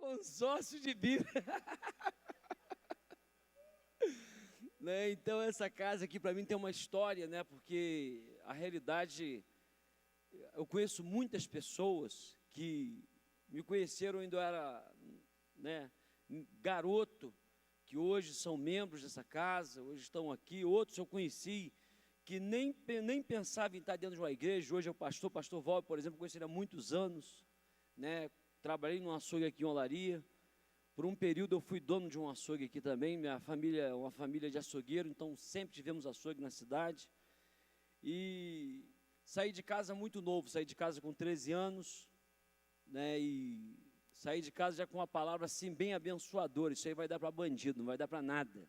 Consórcio de Bíblia. Né? Então, essa casa aqui, para mim, tem uma história, né? Porque a realidade, eu conheço muitas pessoas que me conheceram ainda eu era, né, garoto, que hoje são membros dessa casa, hoje estão aqui. Outros eu conheci que nem pensava em estar dentro de uma igreja. Hoje é o pastor Val, por exemplo, conheci ele há muitos anos, né? Trabalhei num açougue aqui em Olaria. Por um período eu fui dono de um açougue aqui também. Minha família é uma família de açougueiro, então sempre tivemos açougue na cidade. E saí de casa muito novo, saí de casa com 13 anos, né? E saí de casa já com uma palavra assim bem abençoadora. Isso aí vai dar para bandido, não vai dar para nada,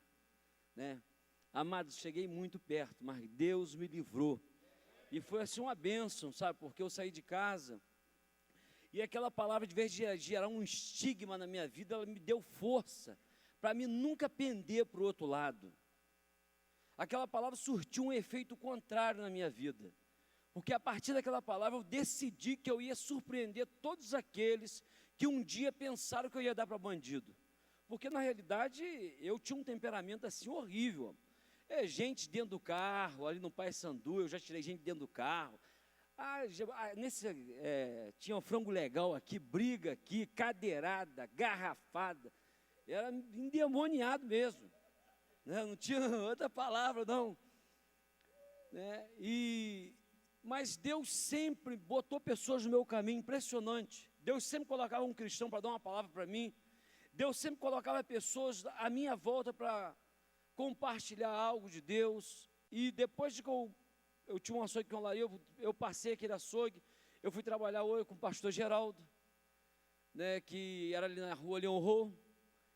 né? Amados, cheguei muito perto, mas Deus me livrou. E foi assim uma bênção, sabe? Porque eu saí de casa e aquela palavra, de vez de gerar um estigma na minha vida, ela me deu força para mim nunca pender para o outro lado. Aquela palavra surtiu um efeito contrário na minha vida, porque a partir daquela palavra eu decidi que eu ia surpreender todos aqueles que um dia pensaram que eu ia dar para bandido. Porque na realidade eu tinha um temperamento assim horrível. Gente dentro do carro, ali no Paissandu, eu já tirei gente dentro do carro. Tinha um frango legal aqui, briga aqui, cadeirada, garrafada. Era endemoniado mesmo, né? Não tinha outra palavra, não, né? Mas Deus sempre botou pessoas no meu caminho, impressionante. Deus sempre colocava um cristão para dar uma palavra para mim. Deus sempre colocava pessoas à minha volta para compartilhar algo de Deus. E depois de que eu tinha um açougue que eu passei aquele açougue, eu fui trabalhar hoje com o pastor Geraldo, né, que era ali na rua Leão Rô,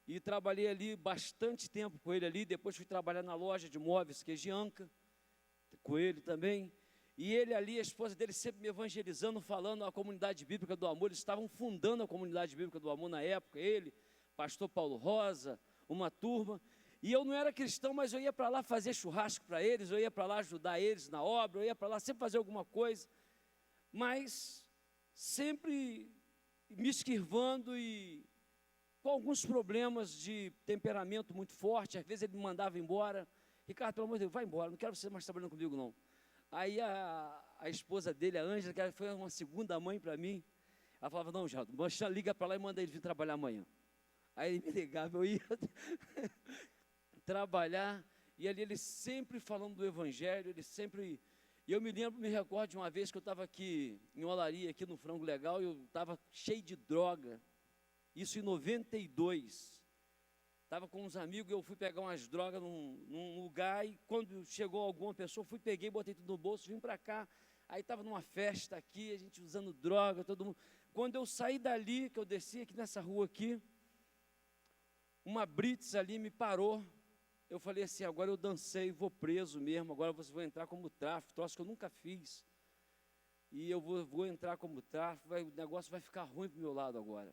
e trabalhei ali bastante tempo com ele ali. Depois fui trabalhar na loja de móveis Quejianca, com ele também. E ele ali, a esposa dele sempre me evangelizando, falando a comunidade bíblica do amor. Eles estavam fundando a comunidade bíblica do amor na época, ele, pastor Paulo Rosa, uma turma. E eu não era cristão, mas eu ia para lá fazer churrasco para eles, eu ia para lá ajudar eles na obra, eu ia para lá sempre fazer alguma coisa, mas sempre me esquivando e com alguns problemas de temperamento muito forte. Às vezes ele me mandava embora. Ricardo, pelo amor de Deus, vai embora, não quero você mais trabalhando comigo não. Aí a esposa dele, a Ângela, que foi uma segunda mãe para mim, ela falava, não, Geraldo, liga para lá e manda ele vir trabalhar amanhã. Aí ele me ligava, eu ia trabalhar, e ali ele sempre falando do Evangelho, ele sempre... E eu me recordo de uma vez que eu estava aqui em Olaria, aqui no Frango Legal, e eu estava cheio de droga, isso em 92, estava com uns amigos, e eu fui pegar umas drogas num lugar, e quando chegou alguma pessoa, peguei, botei tudo no bolso, vim para cá, aí estava numa festa aqui, a gente usando droga, todo mundo. Quando eu saí dali, que eu desci aqui nessa rua aqui, uma blitz ali me parou. Eu falei assim, agora eu dancei, vou preso mesmo, agora você vai entrar como tráfico, troço que eu nunca fiz. E eu vou entrar como tráfico, o negócio vai ficar ruim para o meu lado agora.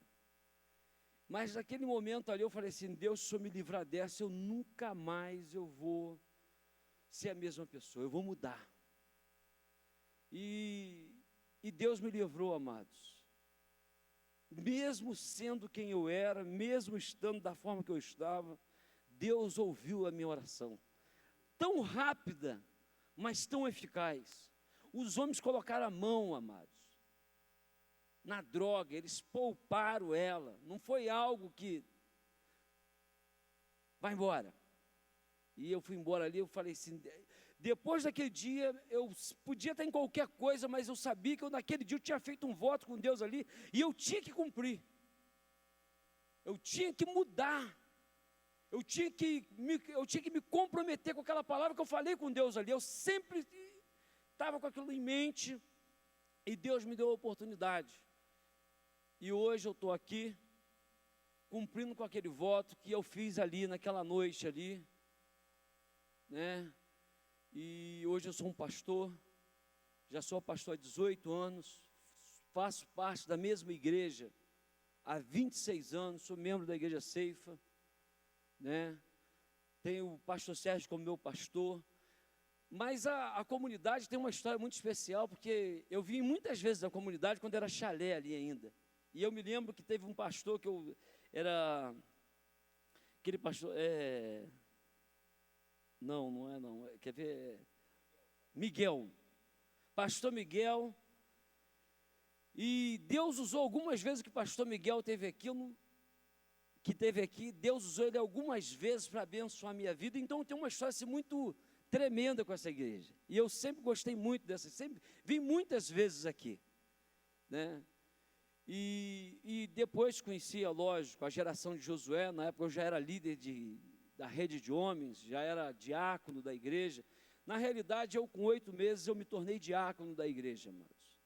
Mas naquele momento ali eu falei assim, Deus, se o Senhor me livrar dessa, eu nunca mais eu vou ser a mesma pessoa, eu vou mudar. E Deus me livrou, amados. Mesmo sendo quem eu era, mesmo estando da forma que eu estava, Deus ouviu a minha oração, tão rápida, mas tão eficaz. Os homens colocaram a mão, amados, na droga, eles pouparam ela, não foi algo que, vai embora. E eu fui embora ali, eu falei assim, depois daquele dia, eu podia estar em qualquer coisa, mas eu sabia que naquele dia eu tinha feito um voto com Deus ali, e eu tinha que cumprir, eu tinha que mudar. Eu tinha que me comprometer com aquela palavra que eu falei com Deus ali. Eu sempre estava com aquilo em mente, e Deus me deu a oportunidade. E hoje eu estou aqui, cumprindo com aquele voto que eu fiz ali, naquela noite ali, né? E hoje eu sou um pastor, já sou pastor há 18 anos, faço parte da mesma igreja há 26 anos, sou membro da Igreja Ceifa, né? Tenho o pastor Sérgio como meu pastor, mas a comunidade tem uma história muito especial, porque eu vim muitas vezes da comunidade quando era chalé ali ainda, e eu me lembro que teve um pastor que Era aquele pastor, não é não, quer ver? Miguel, pastor Miguel, e Deus usou algumas vezes que o pastor Miguel teve aqui, Deus usou ele algumas vezes para abençoar a minha vida. Então tem uma história assim, muito tremenda com essa igreja, e eu sempre gostei muito dessa, sempre vim muitas vezes aqui, né? E depois conhecia, lógico, a geração de Josué. Na época eu já era líder da rede de homens, já era diácono da igreja. Na realidade, eu com 8 meses, eu me tornei diácono da igreja, amados.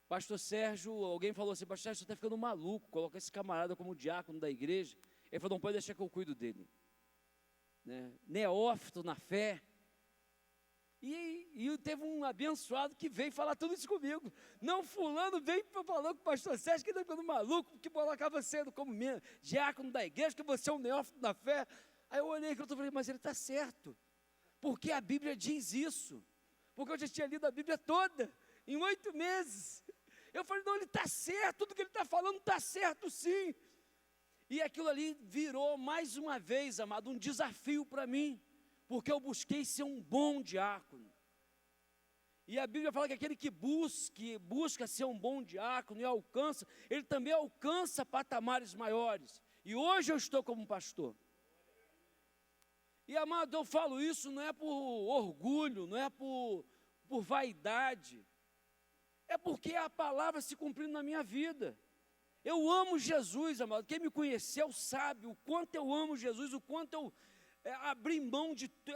Pastor Sérgio, alguém falou assim: pastor Sérgio, você está ficando maluco, coloca esse camarada como diácono da igreja. Ele falou: não pode deixar que eu cuido dele, né? Neófito na fé. E teve um abençoado que veio falar tudo isso comigo. Não, fulano veio falando com o pastor Sérgio que ele está ficando maluco, que colocava você como diácono da igreja, que você é um neófito na fé. Aí eu olhei e falei: mas ele está certo, porque a Bíblia diz isso, porque eu já tinha lido a Bíblia toda, em 8 meses. Eu falei: não, ele está certo, tudo que ele está falando está certo sim. E aquilo ali virou mais uma vez, amado, um desafio para mim, porque eu busquei ser um bom diácono. E a Bíblia fala que aquele que busca ser um bom diácono e alcança, ele também alcança patamares maiores. E hoje eu estou como pastor. E, amado, eu falo isso não é por orgulho, não é por vaidade, é porque é a palavra se cumprindo na minha vida. Eu amo Jesus, amado. Quem me conheceu sabe o quanto eu amo Jesus, o quanto eu abri mão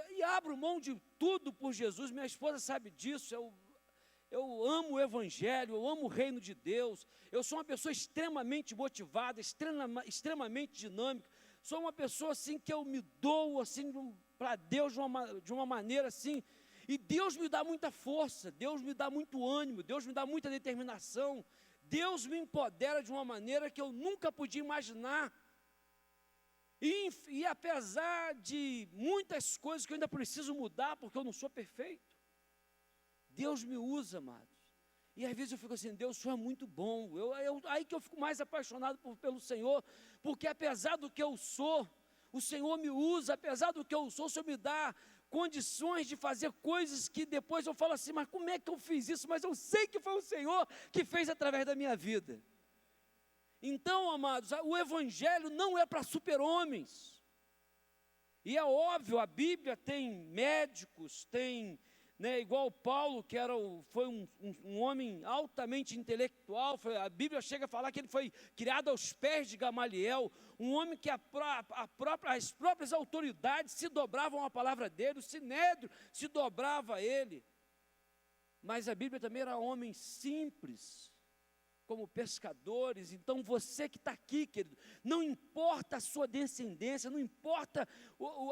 e abro mão de tudo por Jesus. Minha esposa sabe disso. Eu amo o Evangelho, eu amo o reino de Deus. Eu sou uma pessoa extremamente motivada, extremamente dinâmica. Sou uma pessoa assim que eu me dou assim para Deus de uma maneira assim. E Deus me dá muita força, Deus me dá muito ânimo, Deus me dá muita determinação. Deus me empodera de uma maneira que eu nunca podia imaginar. E apesar de muitas coisas que eu ainda preciso mudar, porque eu não sou perfeito, Deus me usa, amados. E às vezes eu fico assim: Deus, o Senhor é muito bom. Aí que eu fico mais apaixonado pelo Senhor, porque apesar do que eu sou, o Senhor me usa. Apesar do que eu sou, o Senhor me dá condições de fazer coisas que depois eu falo assim: mas como é que eu fiz isso? Mas eu sei que foi o Senhor que fez através da minha vida. Então, amados, o Evangelho não é para super-homens. E é óbvio, a Bíblia tem médicos, tem, né, igual Paulo, que foi um homem altamente intelectual. A Bíblia chega a falar que ele foi criado aos pés de Gamaliel, um homem que as próprias autoridades se dobravam à palavra dele, o Sinédrio se dobrava a ele. Mas a Bíblia também era homem simples, como pescadores. Então você que está aqui, querido, não importa a sua descendência, não importa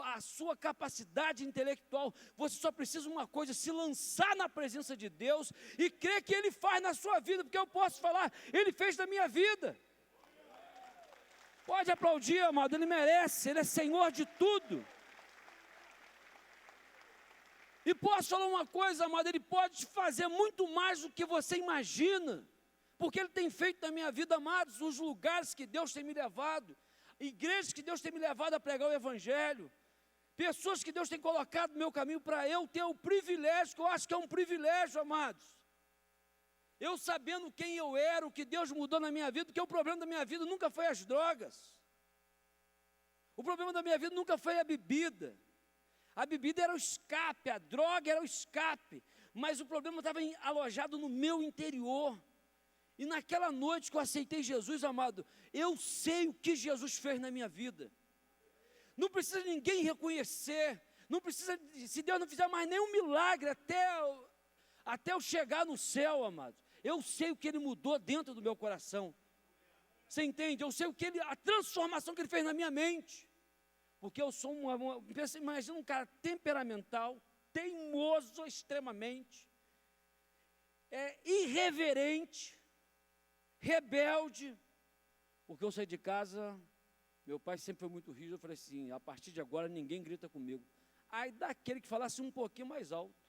a sua capacidade intelectual, você só precisa uma coisa: se lançar na presença de Deus e crer que Ele faz na sua vida, porque eu posso falar, Ele fez na minha vida. Pode aplaudir, amado, Ele merece, Ele é Senhor de tudo. E posso falar uma coisa, amado, Ele pode fazer muito mais do que você imagina, porque Ele tem feito na minha vida, amados, os lugares que Deus tem me levado, igrejas que Deus tem me levado a pregar o Evangelho, pessoas que Deus tem colocado no meu caminho para eu ter o privilégio, que eu acho que é um privilégio, amados. Eu sabendo quem eu era, o que Deus mudou na minha vida, porque o problema da minha vida nunca foi as drogas, o problema da minha vida nunca foi a bebida era o escape, a droga era o escape, mas o problema estava alojado no meu interior. E naquela noite que eu aceitei Jesus, amado, eu sei o que Jesus fez na minha vida. Não precisa ninguém reconhecer, não precisa, se Deus não fizer mais nenhum milagre até eu chegar no céu, amado, eu sei o que Ele mudou dentro do meu coração. Você entende? Eu sei a transformação que Ele fez na minha mente. Porque eu sou imagina um cara temperamental, teimoso extremamente, irreverente, rebelde. Porque eu saí de casa, meu pai sempre foi muito rígido, eu falei assim: a partir de agora ninguém grita comigo. Aí daquele que falasse um pouquinho mais alto,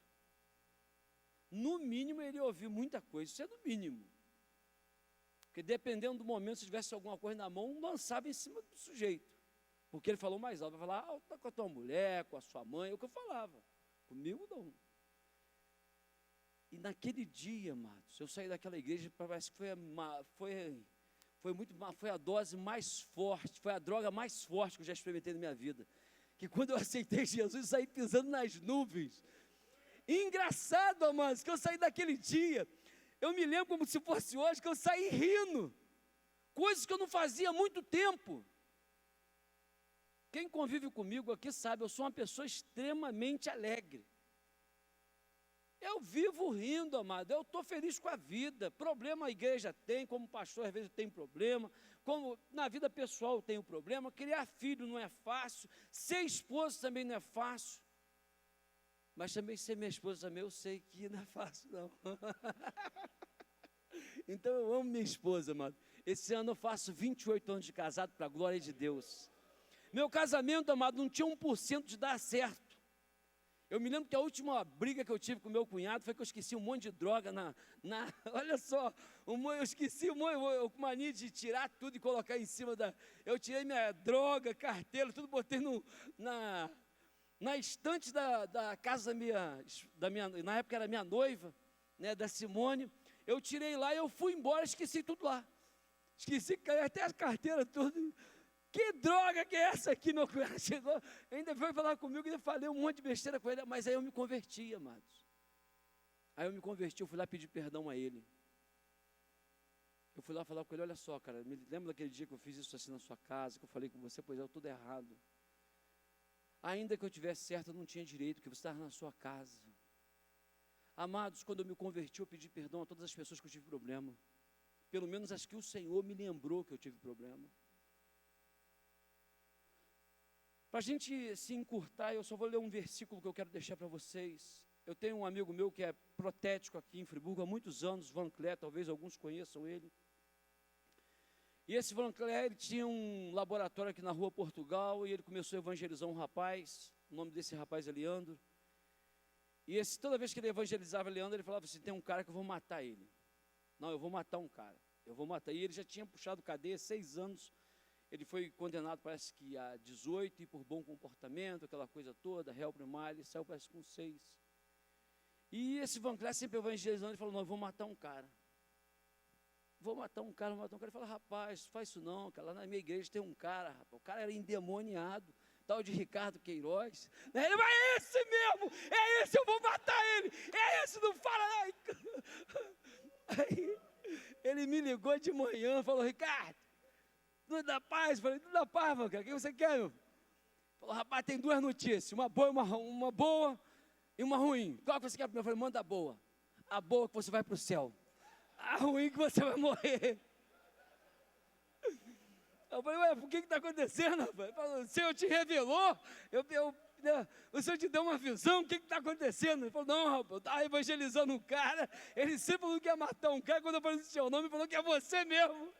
no mínimo ele ouviu muita coisa, isso é no mínimo. Porque dependendo do momento, se tivesse alguma coisa na mão, lançava em cima do sujeito. Porque ele falou mais alto, vai falar, tá com a tua mulher, com a sua mãe, é o que eu falava. Comigo não. E naquele dia, amados, eu saí daquela igreja, parece que foi a dose mais forte, foi a droga mais forte que eu já experimentei na minha vida. Que quando eu aceitei Jesus, eu saí pisando nas nuvens. E engraçado, amados, que eu saí daquele dia, eu me lembro como se fosse hoje, que eu saí rindo. Coisas que eu não fazia há muito tempo. Quem convive comigo aqui sabe, eu sou uma pessoa extremamente alegre. Eu vivo rindo, amado, eu estou feliz com a vida. Problema a igreja tem, como pastor às vezes tem problema, como na vida pessoal eu tenho problema, criar filho não é fácil, ser esposo também não é fácil, mas também ser minha esposa também eu sei que não é fácil não. Então eu amo minha esposa, amado. Esse ano eu faço 28 anos de casado para a glória de Deus. Meu casamento, amado, não tinha 1% de dar certo. Eu me lembro que a última briga que eu tive com meu cunhado foi que eu esqueci um monte de droga olha só, eu esqueci com mania de tirar tudo e colocar em cima eu tirei minha droga, carteira, tudo botei na estante da casa da minha, na época era minha noiva, né, da Simone, eu tirei lá e eu fui embora, esqueci tudo lá, esqueci até a carteira, tudo. Que droga que é essa aqui, meu cunhado chegou, ainda veio falar comigo, e falei um monte de besteira com ele, mas aí eu me converti, amados. Aí eu me converti, eu fui lá pedir perdão a ele. Eu fui lá falar com ele, olha só, cara, me lembra daquele dia que eu fiz isso assim na sua casa, que eu falei com você, pois é, eu tudo errado. Ainda que eu tivesse certo, eu não tinha direito, porque você estava na sua casa. Amados, quando eu me converti, eu pedi perdão a todas as pessoas que eu tive problema. Pelo menos as que o Senhor me lembrou que eu tive problema. Para a gente se encurtar, eu só vou ler um versículo que eu quero deixar para vocês. Eu tenho um amigo meu que é protético aqui em Friburgo há muitos anos, Van Clé, talvez alguns conheçam ele. E esse Van Clé, ele tinha um laboratório aqui na rua Portugal, e ele começou a evangelizar um rapaz, o nome desse rapaz é Leandro. E toda vez que ele evangelizava Leandro, ele falava assim, tem um cara que eu vou matar ele. Não, eu vou matar um cara, eu vou matar. E ele já tinha puxado cadeia 6 anos, ele foi condenado, parece que a 18, e por bom comportamento, aquela coisa toda, réu primário, ele saiu, parece, com 6. E esse Van Clé sempre evangelizando, ele falou, não, eu vou matar um cara. Vou matar um cara. Ele falou, rapaz, faz isso não, cara, lá na minha igreja tem um cara, rapaz, o cara era endemoniado, tal de Ricardo Queiroz. Ele vai, é esse mesmo, é esse, eu vou matar ele, é esse, não fala. Aí, ele me ligou de manhã, falou, Ricardo, tudo da paz? Falei, tudo da paz, Van Clé, o que você quer, meu? Falou, rapaz, tem 2 notícias, uma boa e uma ruim. Qual que você quer primeiro? Eu falei, manda a boa. A boa que você vai para o céu. A ruim que você vai morrer. Eu falei, ué, por que está acontecendo, rapaz? Ele falou, o Senhor te revelou, o Senhor te deu uma visão, o que está acontecendo? Ele falou, não, rapaz, eu estava evangelizando um cara, ele sempre falou que ia matar um cara, quando eu falei o seu nome, ele falou que é você mesmo.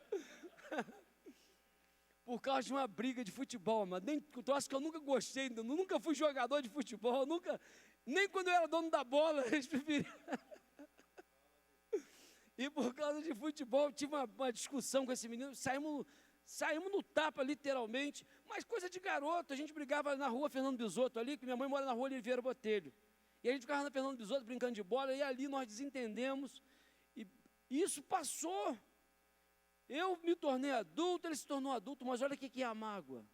Por causa de uma briga de futebol, mas nem troço que eu nunca gostei, nunca fui jogador de futebol, nem quando eu era dono da bola, eles preferiam. E por causa de futebol, tive uma discussão com esse menino, saímos no tapa, literalmente, mas coisa de garoto, a gente brigava na rua Fernando Bisotto ali, que minha mãe mora na rua Oliveira Botelho, e a gente ficava na Fernando Bisotto brincando de bola, e ali nós desentendemos, e isso passou. Eu me tornei adulto, ele se tornou adulto, mas olha o que é a mágoa.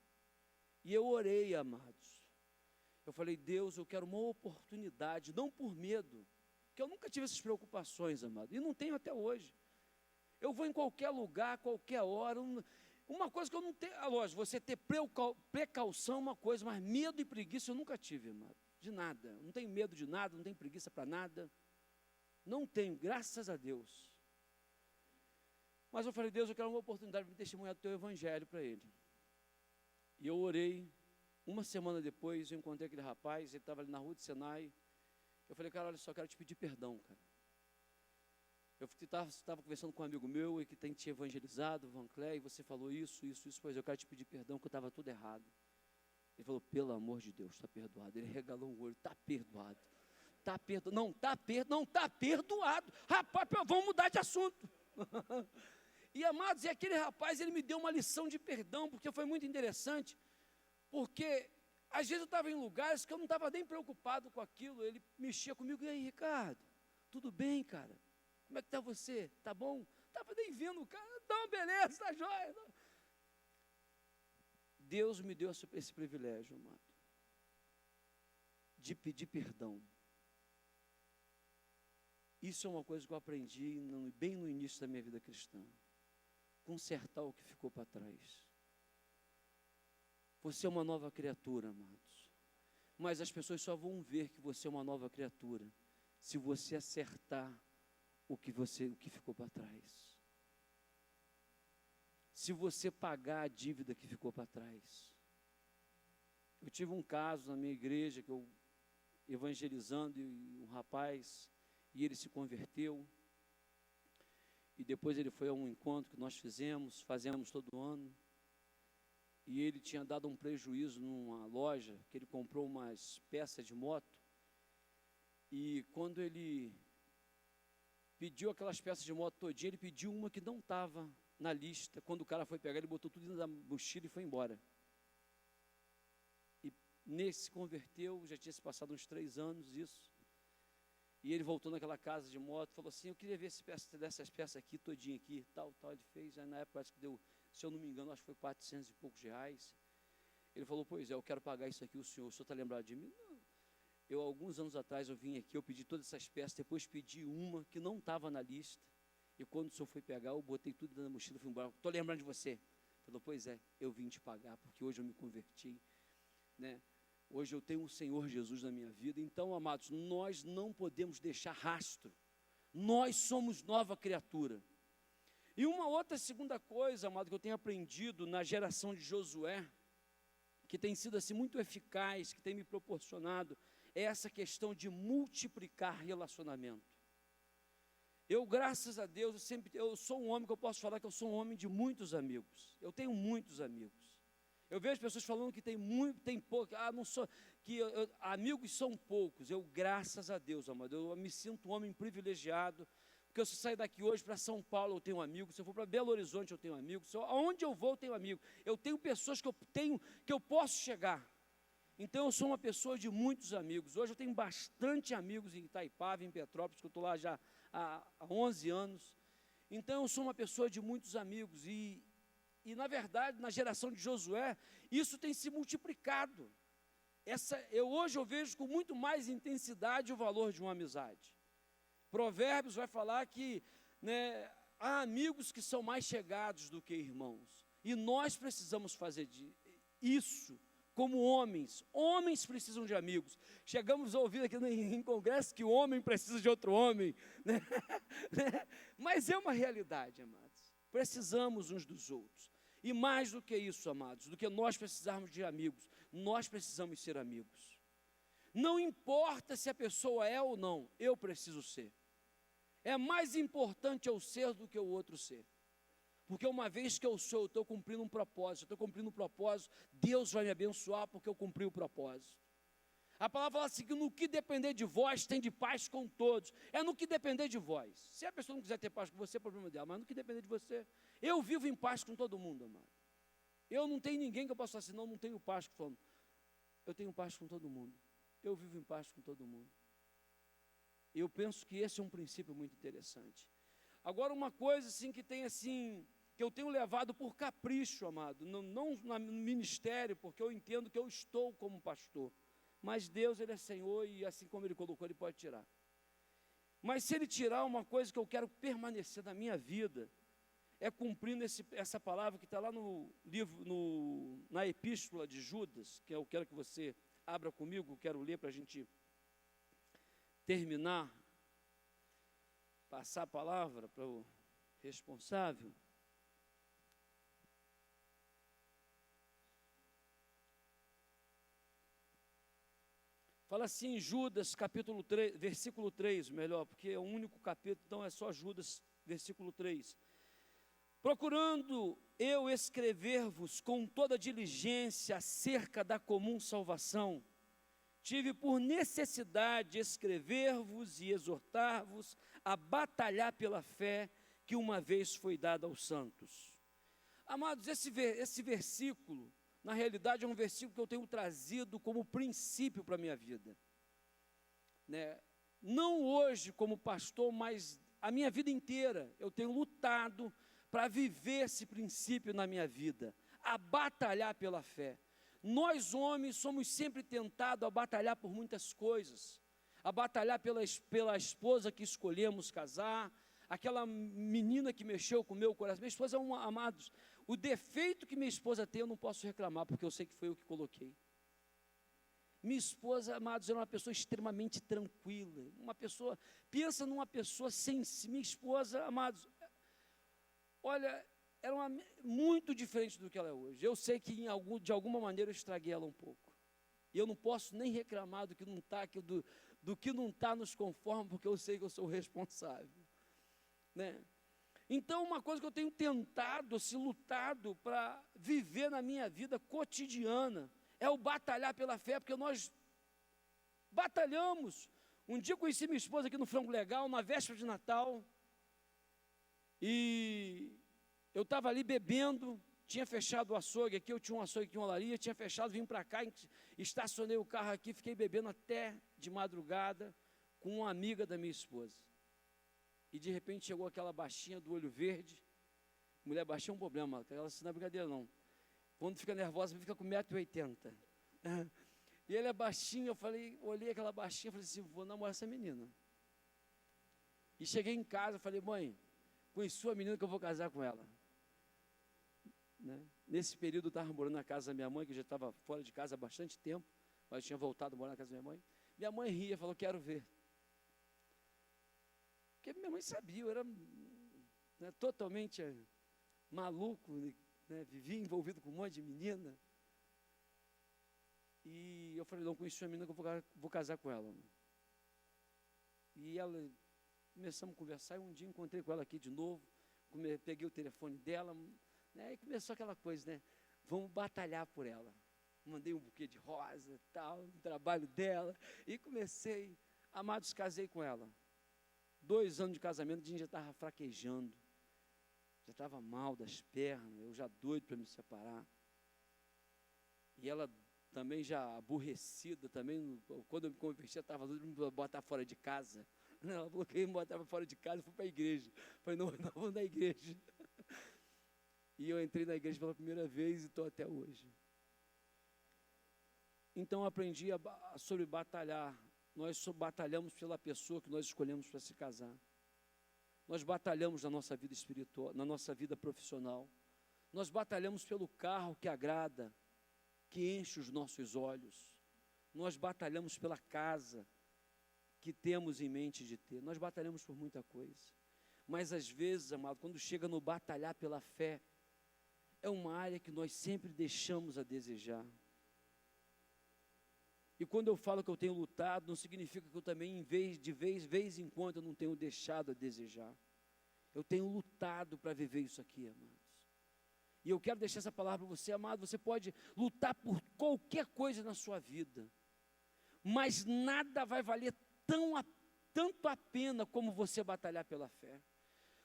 E eu orei, amados. Eu falei, Deus, eu quero uma oportunidade, não por medo, porque eu nunca tive essas preocupações, amado, e não tenho até hoje. Eu vou em qualquer lugar, qualquer hora. Uma coisa que eu não tenho, lógico, você ter precaução é uma coisa, mas medo e preguiça eu nunca tive, amado, de nada. Eu não tenho medo de nada, não tenho preguiça para nada. Não tenho, graças a Deus. Mas eu falei, Deus, eu quero uma oportunidade de testemunhar do teu evangelho para ele. E eu orei. Uma semana depois, eu encontrei aquele rapaz, ele estava ali na rua de Senai. Eu falei, cara, olha só, quero te pedir perdão, cara. Eu estava conversando com um amigo meu, e que tem te evangelizado, Van Clé, e você falou isso, pois eu quero te pedir perdão, que eu estava tudo errado. Ele falou, pelo amor de Deus, está perdoado. Ele regalou o olho, está perdoado. Está perdoado. Não está perdoado. Rapaz, vamos mudar de assunto. E, amados, e aquele rapaz, ele me deu uma lição de perdão, porque foi muito interessante, porque às vezes eu estava em lugares que eu não estava nem preocupado com aquilo, ele mexia comigo, e aí, Ricardo, tudo bem, cara? Como é que está você? Tá bom? Estava nem vendo o cara, não, beleza, está jóia. Não. Deus me deu esse privilégio, amado, de pedir perdão. Isso é uma coisa que eu aprendi bem no início da minha vida cristã. Consertar o que ficou para trás. Você é uma nova criatura, amados. Mas as pessoas só vão ver que você é uma nova criatura se você acertar o que ficou para trás. Se você pagar a dívida que ficou para trás. Eu tive um caso na minha igreja, que eu evangelizando, e um rapaz, e ele se converteu, e depois ele foi a um encontro que nós fazemos todo ano, e ele tinha dado um prejuízo numa loja, que ele comprou umas peças de moto, e quando ele pediu aquelas peças de moto todinha, ele pediu uma que não estava na lista. Quando o cara foi pegar, ele botou tudo dentro da mochila e foi embora. E nesse se converteu, já tinha se passado uns 3 anos isso, e ele voltou naquela casa de moto, falou assim, eu queria ver dessas peças aqui, todinha aqui, tal, ele fez, aí na época parece que deu, se eu não me engano, acho que foi 400 e poucos reais. Ele falou, pois é, eu quero pagar isso aqui, o senhor está lembrado de mim? Não. Eu, alguns anos atrás, eu vim aqui, eu pedi todas essas peças, depois pedi uma que não estava na lista, e quando o senhor foi pegar, eu botei tudo na mochila e fui embora, estou lembrando de você. Ele falou, pois é, eu vim te pagar, porque hoje eu me converti, né? Hoje eu tenho o Senhor Jesus na minha vida. Então, amados, nós não podemos deixar rastro. Nós somos nova criatura. E uma outra segunda coisa, amado, que eu tenho aprendido na geração de Josué, que tem sido assim muito eficaz, que tem me proporcionado, é essa questão de multiplicar relacionamento. Eu, graças a Deus, eu sou um homem que eu posso falar que eu sou um homem de muitos amigos. Eu tenho muitos amigos. Eu vejo pessoas falando que tem pouco, amigos são poucos. Eu, graças a Deus, amado, eu me sinto um homem privilegiado, porque se eu sair daqui hoje para São Paulo, eu tenho amigos, se eu for para Belo Horizonte, eu tenho amigos, aonde eu vou, eu tenho amigos. Eu tenho pessoas que eu posso chegar. Então, eu sou uma pessoa de muitos amigos. Hoje eu tenho bastante amigos em Itaipava, em Petrópolis, que eu estou lá já há 11 anos. Então, eu sou uma pessoa de muitos amigos e, na verdade, na geração de Josué, isso tem se multiplicado. Hoje eu vejo com muito mais intensidade o valor de uma amizade. Provérbios vai falar que, né, há amigos que são mais chegados do que irmãos. E nós precisamos fazer isso como homens. Homens precisam de amigos. Chegamos a ouvir aqui em congresso que o homem precisa de outro homem. Né? Mas é uma realidade, amados. Precisamos uns dos outros. E mais do que isso, amados, do que nós precisarmos de amigos, nós precisamos ser amigos. Não importa se a pessoa é ou não, eu preciso ser. É mais importante eu ser do que o outro ser. Porque uma vez que eu sou, eu estou cumprindo um propósito. Deus vai me abençoar porque eu cumpri o propósito. A palavra fala assim, que no que depender de vós, tem de paz com todos. É no que depender de vós. Se a pessoa não quiser ter paz com você, é problema dela, mas no que depender de você, eu vivo em paz com todo mundo, amado. Eu não tenho ninguém que eu possa falar assim, não tenho paz com todo mundo. Eu tenho paz com todo mundo. Eu vivo em paz com todo mundo. Eu penso que esse é um princípio muito interessante. Agora, uma coisa assim que tem assim, que eu tenho levado por capricho, amado, não no ministério, porque eu entendo que eu estou como pastor. Mas Deus, Ele é Senhor e assim como Ele colocou, Ele pode tirar. Mas se Ele tirar, uma coisa que eu quero permanecer na minha vida, é cumprindo essa palavra que está lá no livro, na epístola de Judas, que eu quero que você abra comigo, quero ler para a gente terminar, passar a palavra para o responsável. Fala assim em Judas, capítulo 3, versículo 3, melhor, porque é o único capítulo, então é só Judas, versículo 3. Procurando eu escrever-vos com toda diligência acerca da comum salvação, tive por necessidade escrever-vos e exortar-vos a batalhar pela fé que uma vez foi dada aos santos. Amados, esse versículo, na realidade, é um versículo que eu tenho trazido como princípio para a minha vida, né? Não hoje como pastor, mas a minha vida inteira eu tenho lutado para viver esse princípio na minha vida, a batalhar pela fé. Nós homens somos sempre tentados a batalhar por muitas coisas, a batalhar pela esposa que escolhemos casar, aquela menina que mexeu com o meu coração. Minha esposa é amados, o defeito que minha esposa tem eu não posso reclamar, porque eu sei que foi eu que coloquei. Minha esposa, amados, era uma pessoa extremamente tranquila, uma pessoa, pensa numa pessoa sensível. Minha esposa, amados, olha, era muito diferente do que ela é hoje. Eu sei que de alguma maneira eu estraguei ela um pouco, e eu não posso nem reclamar do que não está, do que não está nos conforme, porque eu sei que eu sou o responsável, né? Então, uma coisa que eu tenho tentado, lutado para viver na minha vida cotidiana, é o batalhar pela fé, porque nós batalhamos. Um dia eu conheci minha esposa aqui no Frango Legal, na véspera de Natal, e eu estava ali bebendo, tinha fechado o açougue aqui, eu tinha um açougue aqui, uma olaria, tinha fechado, vim para cá, estacionei o carro aqui, fiquei bebendo até de madrugada com uma amiga da minha esposa. E de repente chegou aquela baixinha do olho verde. Mulher baixinha é um problema, ela não é brincadeira não. Quando fica nervosa, fica com 1,80 m. E ele é baixinho, olhei aquela baixinha, falei assim, vou namorar essa menina. E cheguei em casa, falei, mãe, conheci a menina que eu vou casar com ela. Né? Nesse período eu estava morando na casa da minha mãe, que eu já estava fora de casa há bastante tempo, mas eu tinha voltado a morar na casa da minha mãe. Minha mãe ria, falou, quero ver. Porque minha mãe sabia, eu era, né, totalmente maluco, né, vivia envolvido com um monte de menina. E eu falei, não, conheci uma menina que eu vou casar com ela. E ela, começamos a conversar, e um dia encontrei com ela aqui de novo, peguei o telefone dela, né, e começou aquela coisa, né, vamos batalhar por ela. Mandei um buquê de rosa, tal, no trabalho dela, e comecei, amados, casei com ela. 2 anos de casamento, a gente já estava fraquejando, já estava mal das pernas, eu já doido para me separar. E ela também já aborrecida, também, quando eu me converti, ela estava doida para me botar fora de casa. Ela falou que ia me botar fora de casa, eu fui para a igreja. Falei, não, vamos na igreja. E eu entrei na igreja pela primeira vez e estou até hoje. Então eu aprendi sobre batalhar. Nós batalhamos pela pessoa que nós escolhemos para se casar. Nós batalhamos na nossa vida espiritual, na nossa vida profissional. Nós batalhamos pelo carro que agrada, que enche os nossos olhos. Nós batalhamos pela casa que temos em mente de ter. Nós batalhamos por muita coisa. Mas às vezes, amado, quando chega no batalhar pela fé, é uma área que nós sempre deixamos a desejar. E quando eu falo que eu tenho lutado, não significa que eu também, de vez em quando, eu não tenho deixado a desejar. Eu tenho lutado para viver isso aqui, amados. E eu quero deixar essa palavra para você, amado. Você pode lutar por qualquer coisa na sua vida, mas nada vai valer tanto a pena como você batalhar pela fé.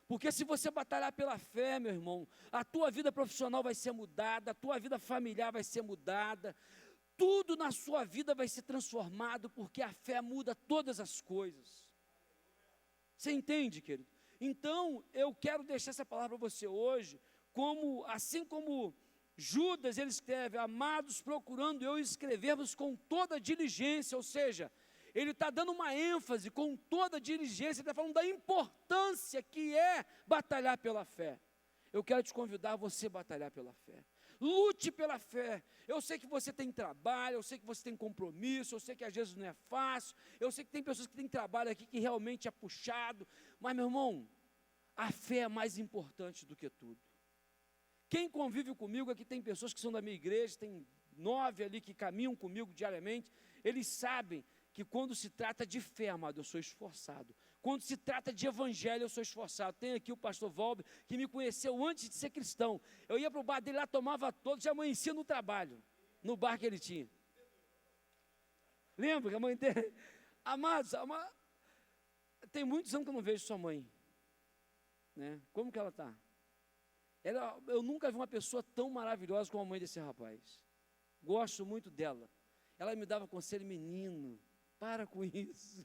Porque se você batalhar pela fé, meu irmão, a tua vida profissional vai ser mudada, a tua vida familiar vai ser mudada, tudo na sua vida vai ser transformado, porque a fé muda todas as coisas. Você entende, querido? Então, eu quero deixar essa palavra para você hoje, assim como Judas, ele escreve, amados, procurando eu escrevermos com toda diligência, ou seja, ele está dando uma ênfase com toda diligência, ele está falando da importância que é batalhar pela fé. Eu quero te convidar a você batalhar pela fé. Lute pela fé. Eu sei que você tem trabalho, eu sei que você tem compromisso, eu sei que às vezes não é fácil, eu sei que tem pessoas que têm trabalho aqui que realmente é puxado, mas, meu irmão, a fé é mais importante do que tudo. Quem convive comigo aqui, tem pessoas que são da minha igreja, tem 9 ali que caminham comigo diariamente, eles sabem que quando se trata de fé, amado, eu sou esforçado. Quando se trata de evangelho, eu sou esforçado. Tem aqui o pastor Valber, que me conheceu antes de ser cristão. Eu ia para o bar dele lá, tomava todos, já amanhecia no trabalho, no bar que ele tinha. Lembra que a mãe dele? Amados, tem muitos anos que eu não vejo sua mãe. né? Como que ela está? Eu nunca vi uma pessoa tão maravilhosa como a mãe desse rapaz. Gosto muito dela. Ela me dava conselho, menino, para com isso.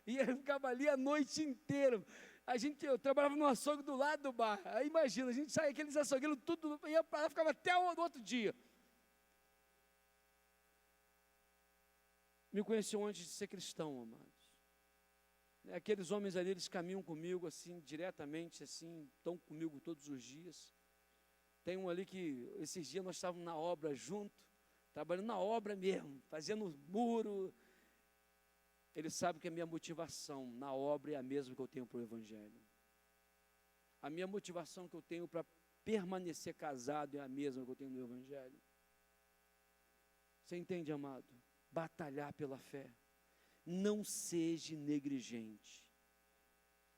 E eu ficava ali a noite inteira. Eu trabalhava no açougue do lado do bar. Aí imagina, a gente saía aqueles açougueiros, tudo, ia para lá, ficava até o outro dia. Me conheceu antes de ser cristão, amados. Aqueles homens ali, eles caminham comigo assim, diretamente, assim, estão comigo todos os dias. Tem um ali que, esses dias nós estávamos na obra junto, trabalhando na obra mesmo, fazendo muro. Ele sabe que a minha motivação na obra é a mesma que eu tenho para o Evangelho. A minha motivação que eu tenho para permanecer casado é a mesma que eu tenho no Evangelho. Você entende, amado? Batalhar pela fé. Não seja negligente.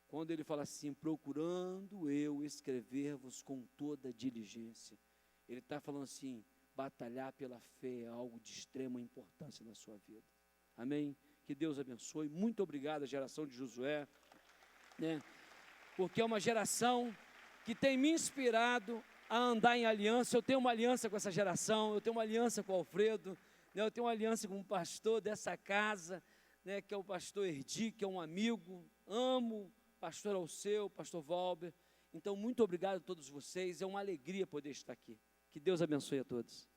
Quando ele fala assim, procurando eu escrever-vos com toda diligência, ele está falando assim, batalhar pela fé é algo de extrema importância na sua vida. Amém? Que Deus abençoe. Muito obrigado à geração de Josué, né? Porque é uma geração que tem me inspirado a andar em aliança. Eu tenho uma aliança com essa geração, eu tenho uma aliança com o Alfredo, né? Eu tenho uma aliança com o pastor dessa casa, né? Que é o pastor Erdi, que é um amigo, amo, pastor Alceu, pastor Valber. Então, muito obrigado a todos vocês, é uma alegria poder estar aqui. Que Deus abençoe a todos.